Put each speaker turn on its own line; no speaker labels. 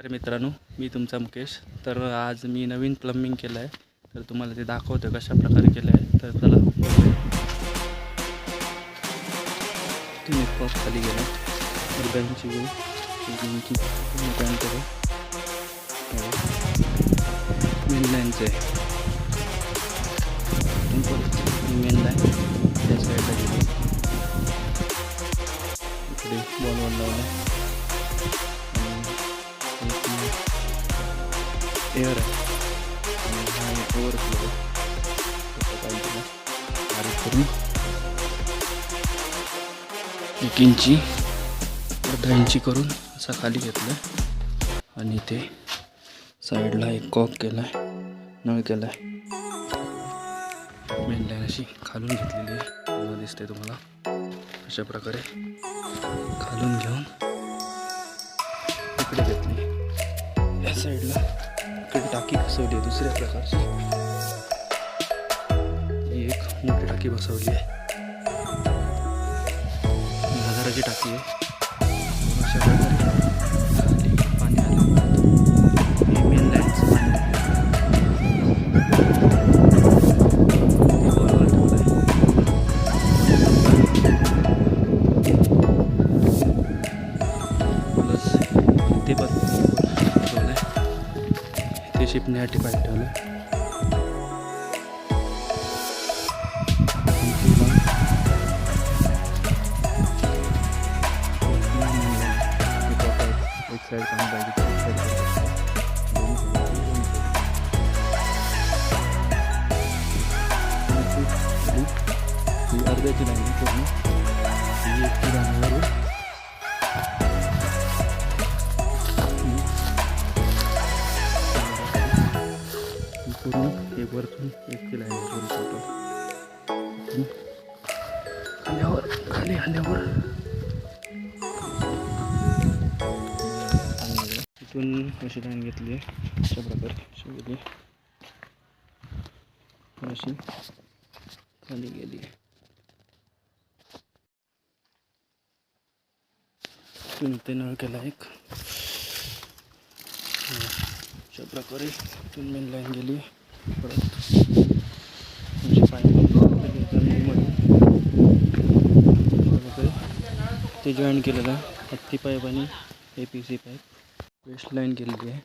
नमस्कार मित्रांनो, मी तुमचा मुकेश. तर आज मी नवीन प्लंबिंग केलं आहे, तर तुम्हाला ते दाखवतो कशा प्रकारे केलं आहे. तर चला, तुम्ही पॉप खाली गेला मुर्गांची वेळ मेन लाईनचं आहे. मेन लाईन त्या साईडला गेली, इकडे बॉलवर लावला एअर आहे आणि ओव्हरफ्लो बारीक करून 1 इंची अर्धा इंची करून असा खाली घेतला आणि ते साईडला एक कॉक केला आहे, नळ केला आहे. मेन लाईन अशी खालून घेतलेली आहे, दिसते तुम्हाला. अशा प्रकारे खालून घेऊन इकडे घेतली. या साईडला इकडे टाकी बसवली आहे दुसऱ्या प्रकारची. ही एक मोठी टाकी बसवली आहे, 1000ची टाकी आहे. अशा प्रकारे खाली पाणी आलं. हे मेन लाईनचं पाणी प्लस ते ठेवलं आहे, ते शिपण्यासाठी पाईप ठेवलं आहे. एक साईड काम पाहिजे, एक साईड ही अर्ध्याची लाईन पूर्ण, ही 1 लाईनवरून पूर्ण एक वरतून 1 लाईन करून टोटल खाली आल्यावर इथून अशी लाईन घेतली आहे. अशा प्रकारे अशी गेली, अशी खाली गेली. इथून ते नळ केला एक. अशा प्रकारे इथून मेन लाईन गेली. परत अशी पाईप ते जॉईन केलेलं आहे. हत्ती पाईप आणि APC पाईप वेस्ट लाईन केलेली आहे.